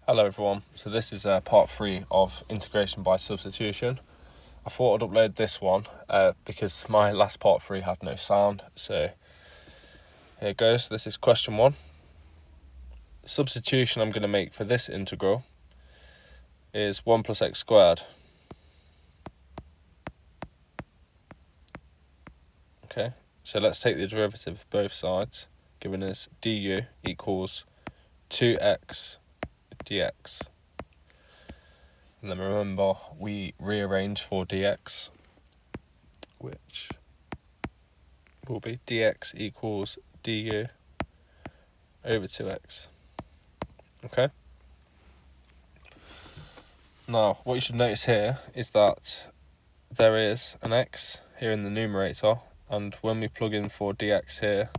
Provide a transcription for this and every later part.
Hello everyone, so this is part 3 of integration by substitution. I thought I'd upload this one because my last part 3 had no sound, so here it goes. This is question 1. The substitution I'm going to make for this integral is 1 plus x squared. Okay, so let's take the derivative of both sides, given as du equals 2x dx. And then remember, we rearrange for dx, which will be dx equals du over 2x. Okay? Now, what you should notice here is that there is an x here in the numerator, and when we plug in for dx here,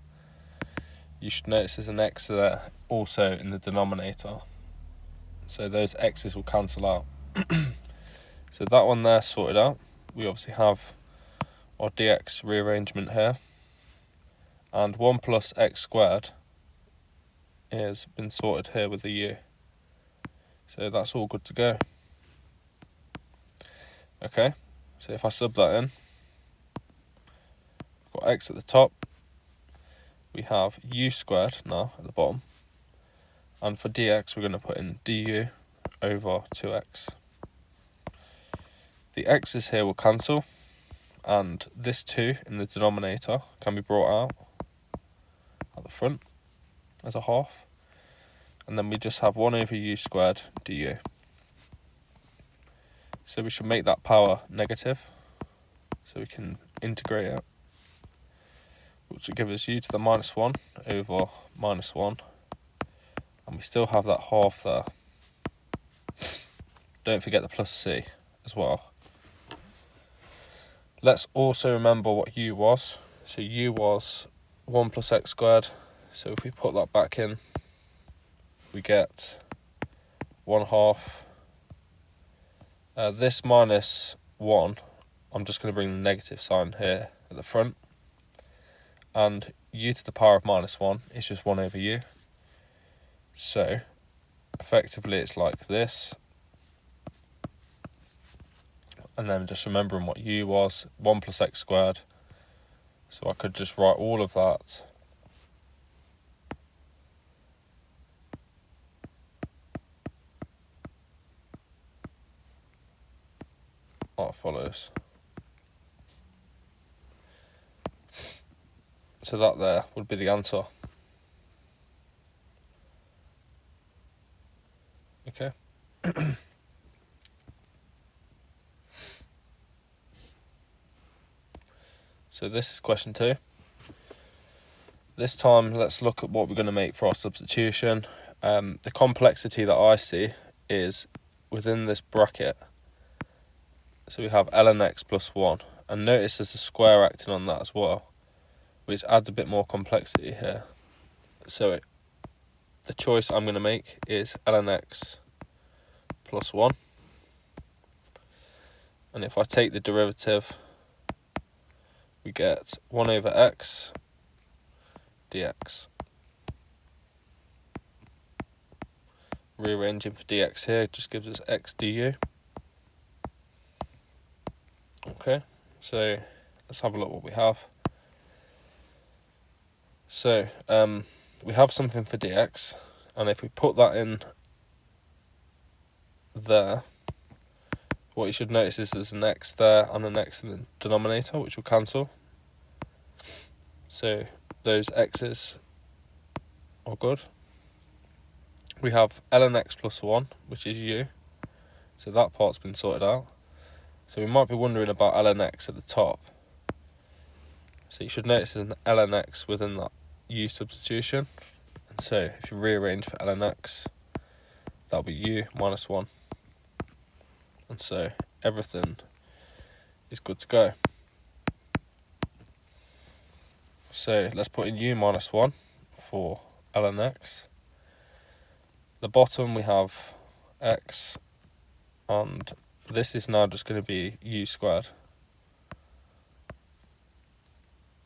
you should notice there's an x there also in the denominator. So those x's will cancel out. So that one there sorted out. We obviously have our dx rearrangement here, and 1 plus x squared has been sorted here with the u. So that's all good to go. Okay, so if I sub that in, we've got x at the top, we have u squared now at the bottom, and for dx we're going to put in du over 2x. The x's here will cancel, and this 2 in the denominator can be brought out at the front as a half, and then we just have 1 over u squared du. So we should make that power negative, so we can integrate it, which will give us u to the minus 1 over minus 1, and we still have that half there. Don't forget the plus c as well. Let's also remember what u was. So u was 1 plus x squared, so if we put that back in, we get 1/2. This minus 1, I'm just going to bring the negative sign here at the front, and u to the power of minus 1 is just 1 over u. So effectively it's like this, and then just remembering what u was, 1 plus x squared, so I could just write all of that like follows. So that there would be the answer. Okay. So this is question 2. This time let's look at what we're going to make for our substitution. The complexity that I see is within this bracket. So we have ln x plus 1, and notice there's a square acting on that as well, which adds a bit more complexity here. So the choice I'm going to make is ln x plus 1, and if I take the derivative, we get 1 over x dx. Rearranging for dx here just gives us x du. Okay, so let's have a look what we have. So we have something for dx, and if we put that in there, what you should notice is there's an x there and an x in the denominator, which will cancel. So those x's are good. We have ln x plus 1, which is u, so that part's been sorted out. So we might be wondering about ln x at the top. So you should notice there's an ln x within that u substitution. And so if you rearrange for ln x, that'll be u minus 1. And so everything is good to go. So let's put in u minus 1 for ln x. The bottom we have x, and this is now just going to be u squared.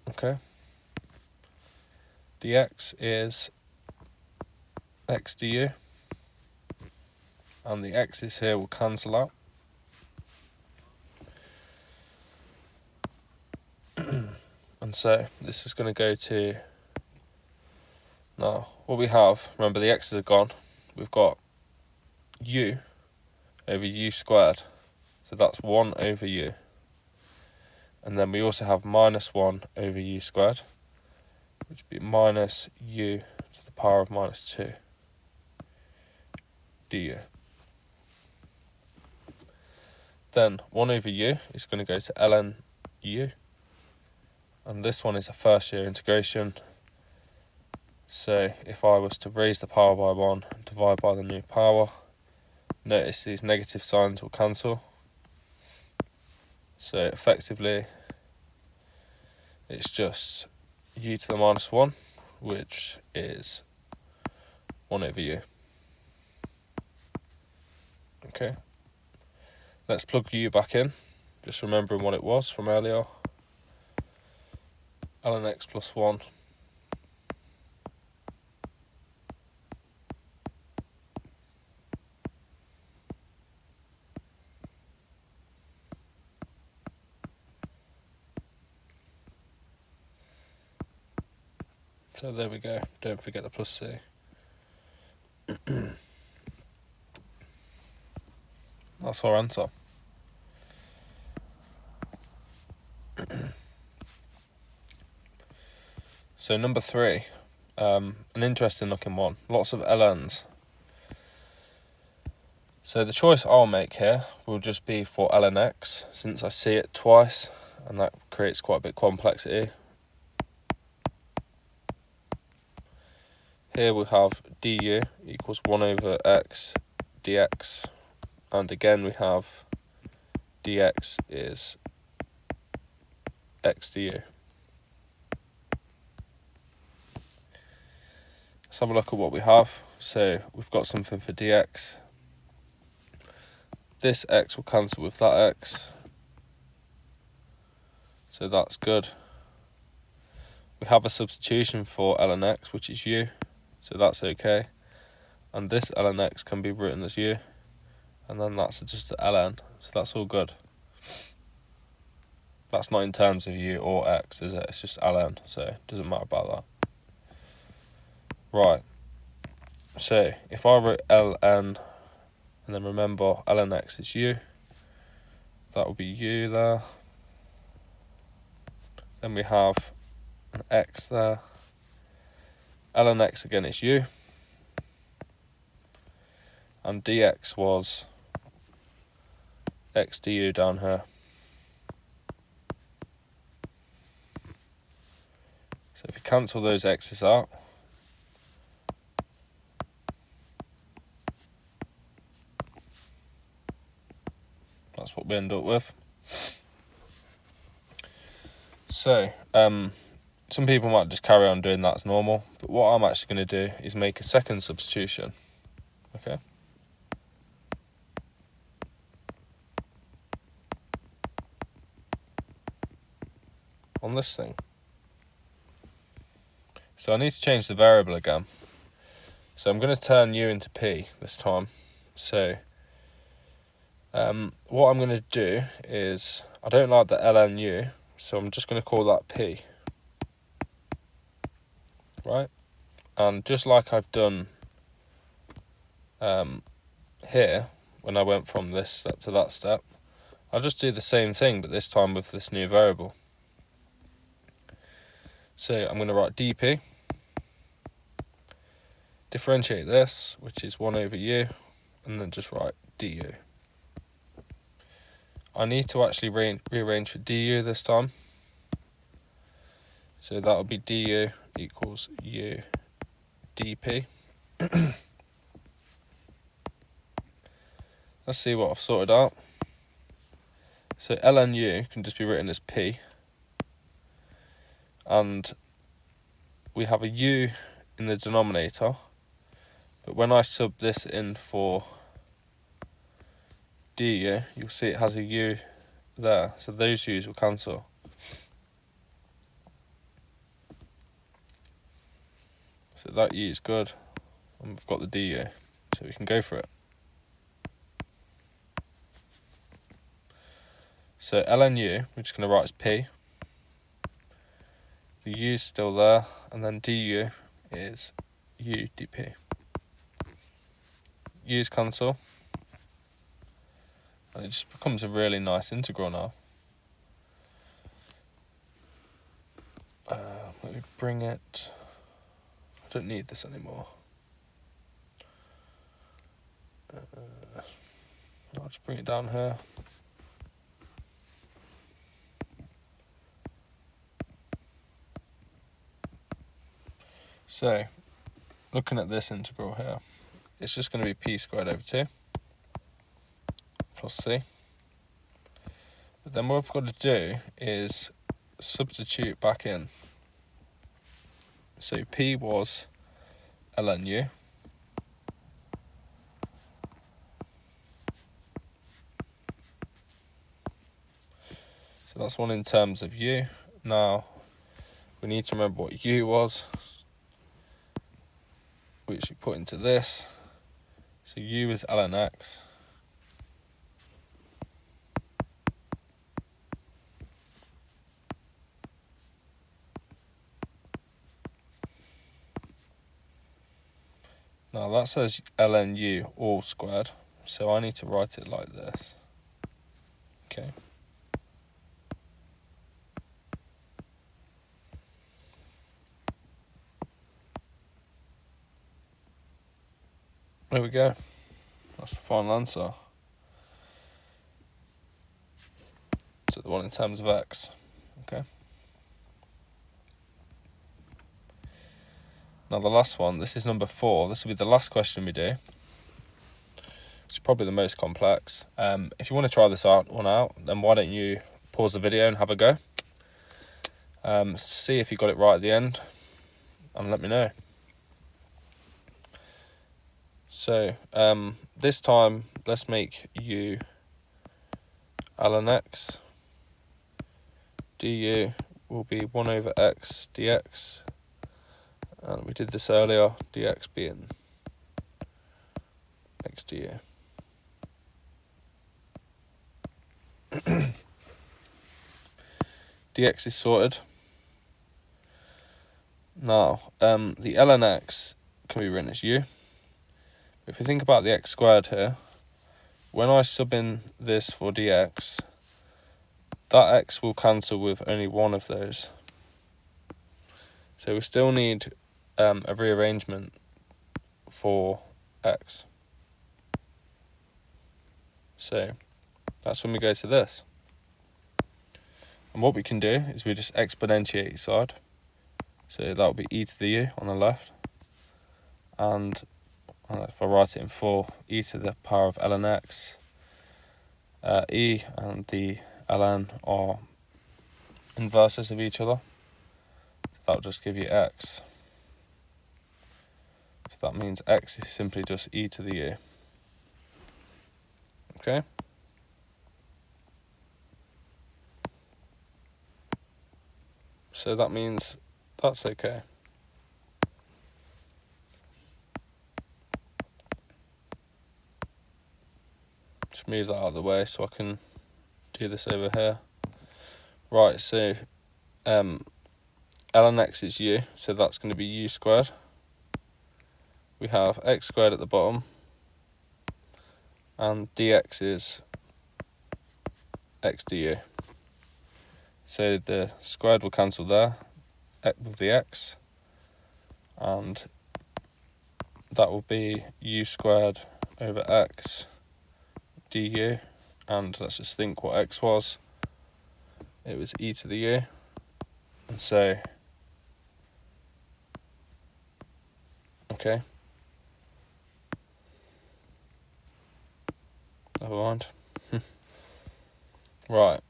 Okay. Dx is x du. and the x's here will cancel out. And so this is going to go to, now what we have, remember the x's are gone, we've got u over u squared, so that's 1 over u. And then we also have minus 1 over u squared, which would be minus u to the power of minus 2 du. Then 1 over u is going to go to ln u. And this one is a first year integration. So if I was to raise the power by 1 and divide by the new power, notice these negative signs will cancel. So effectively, it's just u to the minus 1, which is 1 over u. Okay, let's plug u back in, just remembering what it was from earlier. Ln x plus 1 so there we go, don't forget the plus c. That's our answer. So number 3, an interesting looking one, lots of ln's. So the choice I'll make here will just be for ln x, since I see it twice, and that creates quite a bit of complexity. Here we have du equals 1 over x dx, and again we have dx is x du. Let's have a look at what we have. So we've got something for dx. This x will cancel with that x, so that's good. We have a substitution for ln x, which is u, so that's okay. And this ln x can be written as u, and then that's just a ln, so that's all good. That's not in terms of u or x, is it? It's just ln, so it doesn't matter about that. Right, so if I wrote ln, and then remember ln x is u, that will be u there. Then we have an x there. Ln x again is u. And dx was x du down here. So if you cancel those x's out, that's what we end up with. So, some people might just carry on doing that as normal, but what I'm actually going to do is make a second substitution. Okay. On this thing. So I need to change the variable again. So I'm going to turn u into p this time. So what I'm going to do is, I don't like the ln u, so I'm just going to call that p. Right? And just like I've done here, when I went from this step to that step, I'll just do the same thing, but this time with this new variable. So I'm going to write dp, differentiate this, which is 1 over u, and then just write du. I need to actually rearrange for du this time. So that will be du equals u dp. Let's see what I've sorted out. So ln u can just be written as p. And we have a u in the denominator. But when I sub this in for du, you'll see it has a u there. So those u's will cancel. So that u is good. And we've got the du. So we can go for it. So ln u, we're just going to write as p. The u is still there, and then du is u dp. U's cancel, and it just becomes a really nice integral now. Let me bring it. I don't need this anymore. I'll just bring it down here. So, looking at this integral here, it's just going to be p squared over 2 plus c. But then what we've got to do is substitute back in. So p was ln u. So that's one in terms of u. Now, we need to remember what u was, which we put into this. So u is ln x. Now that says ln u all squared, so I need to write it like this. Okay. There we go. That's the final answer. So the one in terms of x. Okay. Now the last one, this is number 4. This will be the last question we do. It's probably the most complex. If you want to try this one out, then why don't you pause the video and have a go. See if you got it right at the end, and let me know. So this time, let's make u ln x. Du will be 1 over x dx. And we did this earlier, dx being x du. Dx is sorted. Now, the ln x can be written as u. If we think about the x squared here, when I sub in this for dx, that x will cancel with only one of those. So we still need a rearrangement for x. So that's when we go to this. And what we can do is we just exponentiate each side. So that will be e to the u on the left. And if I write it in 4, e to the power of ln x, e and the ln are inverses of each other. So that will just give you x. So that means x is simply just e to the u. Okay? So that means that's okay. Just move that out of the way so I can do this over here. Right, so ln x is u, so that's going to be u squared. We have x squared at the bottom, and dx is x du. So the squared will cancel there with the x, and that will be u squared over x du, and let's just think what x was. It was e to the u, and so, okay, never mind. Right,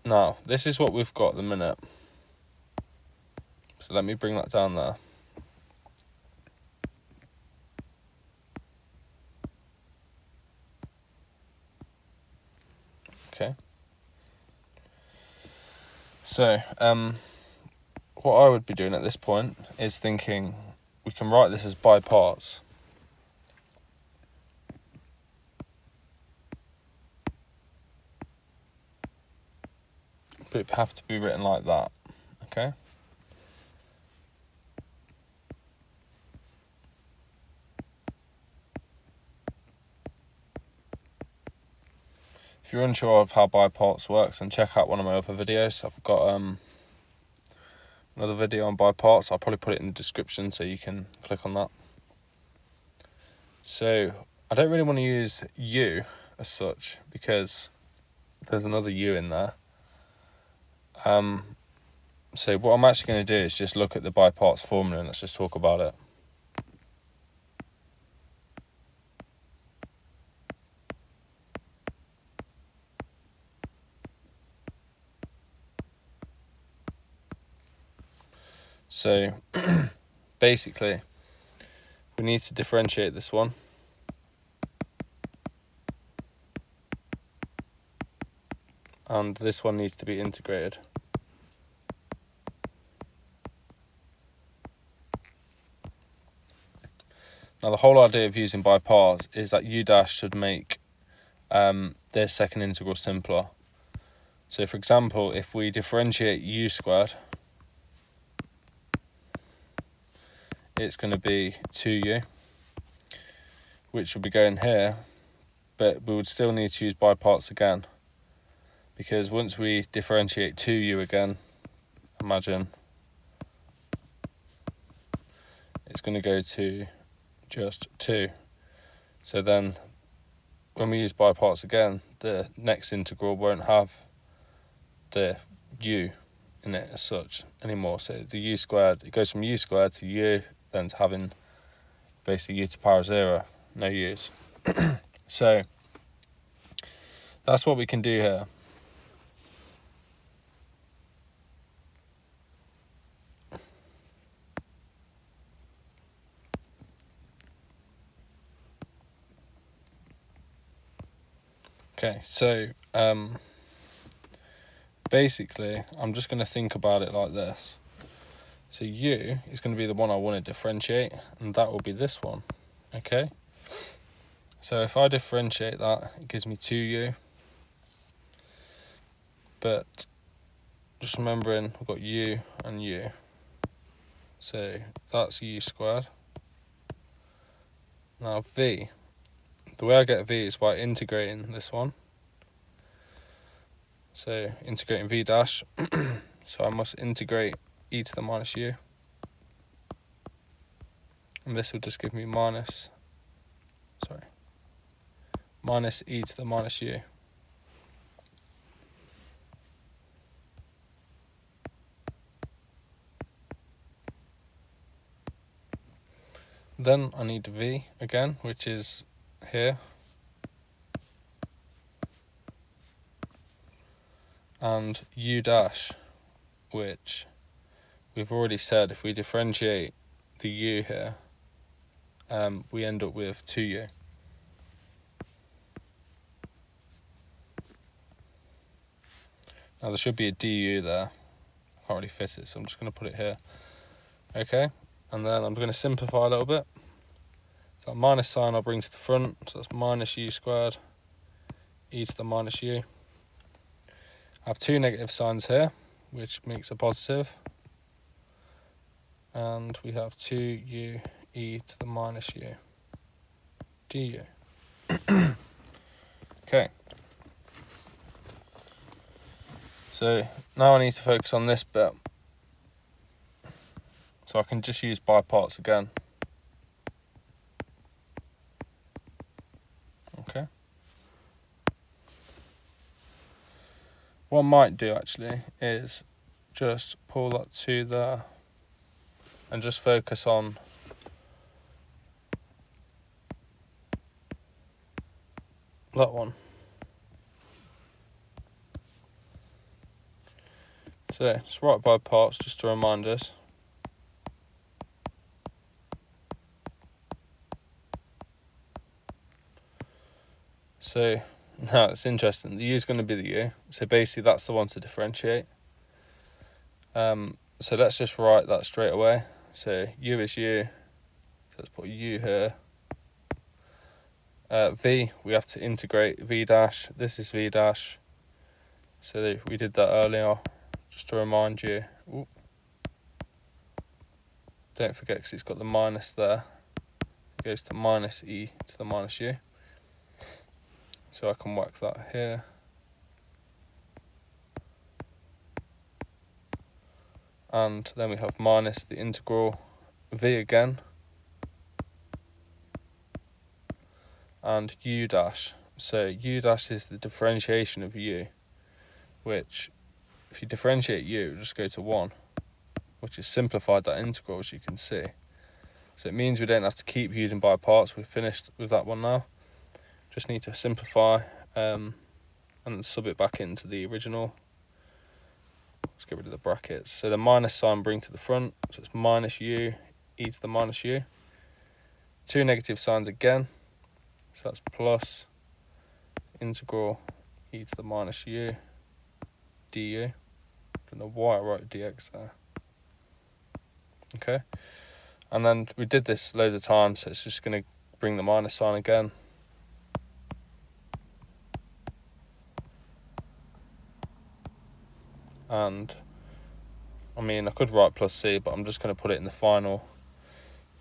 now this is what we've got at the minute, so let me bring that down there. Okay. So, what I would be doing at this point is thinking we can write this as by parts. but it have to be written like that, okay? If you're unsure of how by parts works, then check out one of my other videos. I've got another video on by parts. I'll probably put it in the description so you can click on that. So I don't really want to use U as such because there's another U in there. So what I'm actually going to do is just look at the by parts formula and let's just talk about it. So basically we need to differentiate this one. And this one needs to be integrated. Now the whole idea of using by parts is that U dash should make this second integral simpler. So for example, if we differentiate U squared, it's going to be 2U, which will be going here, but we would still need to use by parts again, because once we differentiate 2U again, imagine it's going to go to just 2. So then when we use by parts again, the next integral won't have the U in it as such anymore. So the U squared, it goes from U squared to U, then to having basically U to the power of 0, no U's. So that's what we can do here. Okay, so basically I'm just going to think about it like this. So U is going to be the one I want to differentiate, and that will be this one, okay? So if I differentiate that, it gives me 2U. But just remembering, we've got U and U. So that's U squared. Now V, the way I get V is by integrating this one. So integrating V dash, so I must integrate e to the minus U. And this will just give me minus e to the minus U. Then I need V again, which is here. And U dash, which we've already said if we differentiate the U here, we end up with 2U. Now there should be a du there. I can't really fit it, so I'm just going to put it here. Okay, and then I'm going to simplify a little bit. So that minus sign I'll bring to the front, so that's minus U squared, e to the minus U. I have two negative signs here, which makes a positive. And we have 2U e to the minus U du. Okay. So now I need to focus on this bit. So I can just use by parts again. Okay. What I might do actually is just pull that to there and just focus on that one. So let's write by parts just to remind us. So now it's interesting, the U is going to be the U, so basically that's the one to differentiate. So let's just write that straight away. So U is U, so let's put U here. V, we have to integrate V dash, this is V dash, So we did that earlier, just to remind you. Ooh. Don't forget, because it's got the minus there. It goes to minus e to the minus u. So I can work that here. And then we have minus the integral v again. And u dash. So u dash is the differentiation of u, which if you differentiate u, it'll just go to 1, which has simplified that integral, as you can see. So it means we don't have to keep using by parts. We've finished with that one now. Just need to simplify and sub it back into the original. Let's get rid of the brackets. So the minus sign bring to the front, so it's minus u, e to the minus u. Two negative signs again, so that's plus integral e to the minus u du. Don't know why I wrote dx there. Okay, and then we did this loads of times, so it's just going to bring the minus sign again. And I mean, I could write plus c, but I'm just going to put it in the final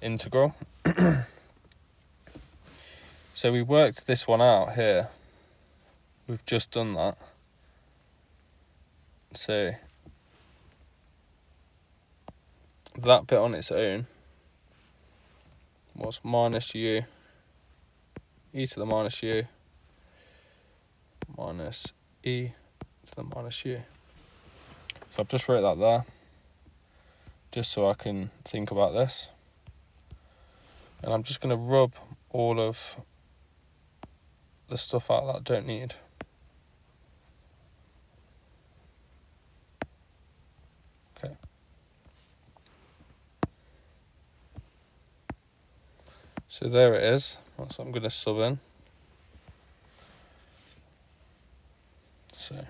integral. So we worked this one out here. We've just done that. So that bit on its own was minus u e to the minus u minus e to the minus u. So I've just wrote that there, just so I can think about this. And I'm just going to rub all of the stuff out that I don't need. Okay. So there it is. That's what I'm going to sub in. So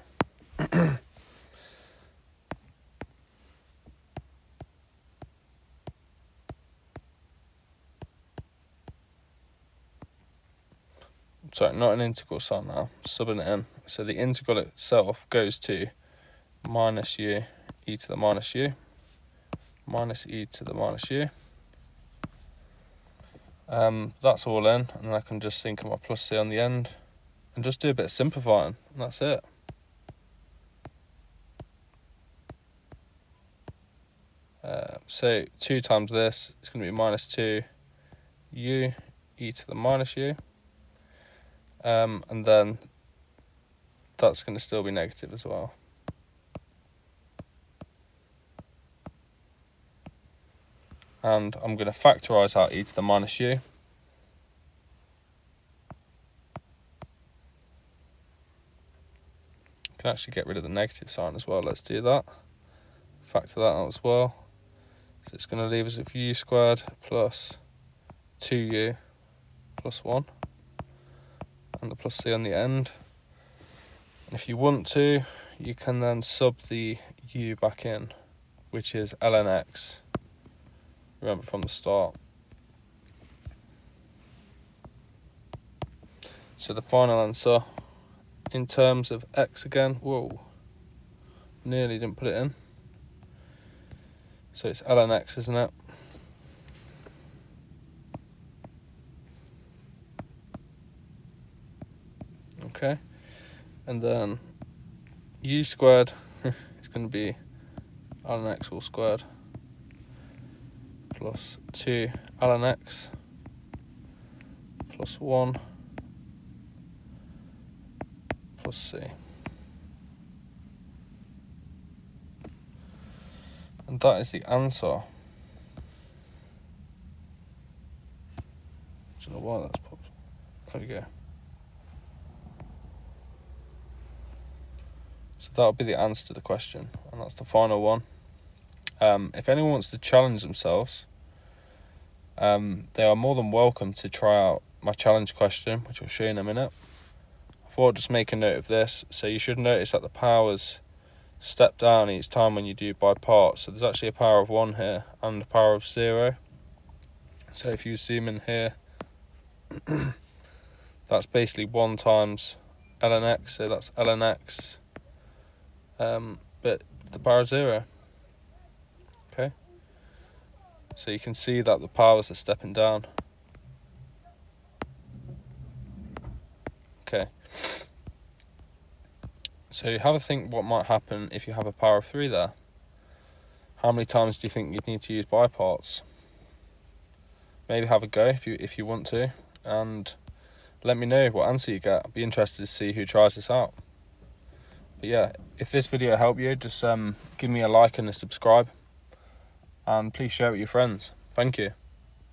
sorry, not an integral sign now, subbing it in. So the integral itself goes to minus u e to the minus u minus e to the minus u. That's all in, and then I can just think of my plus c on the end and just do a bit of simplifying, and that's it. So 2 times this, it's going to be minus 2 u e to the minus u. And then that's going to still be negative as well. And I'm going to factorise out e to the minus u. I can actually get rid of the negative sign as well. Let's do that. Factor that out as well. So it's going to leave us with u squared plus 2u plus 1. And the plus c on the end. And if you want to, you can then sub the u back in, which is ln x. Remember from the start. So the final answer, in terms of x again, whoa, nearly didn't put it in. So it's ln x, isn't it? Okay, and then u squared is going to be ln x all squared plus 2 ln x plus 1 plus c. And that is the answer. I don't know why that's popped. There we go. So that'll be the answer to the question, and that's the final one. If anyone wants to challenge themselves, they are more than welcome to try out my challenge question, which I'll show you in a minute. I thought I'd just make a note of this. So you should notice that the powers step down each time when you do by parts. So there's actually a power of 1 here and a power of 0. So if you zoom in here, that's basically 1 times ln x, so that's ln x but the power of 0. Okay, so you can see that the powers are stepping down. Okay, so have a think what might happen if you have a power of 3 there. How many times do you think you'd need to use by parts? Maybe have a go if you want to, and let me know what answer you get. I'd be interested to see who tries this out. But yeah, if this video helped you, just give me a like and a subscribe, and please share it with your friends. Thank you.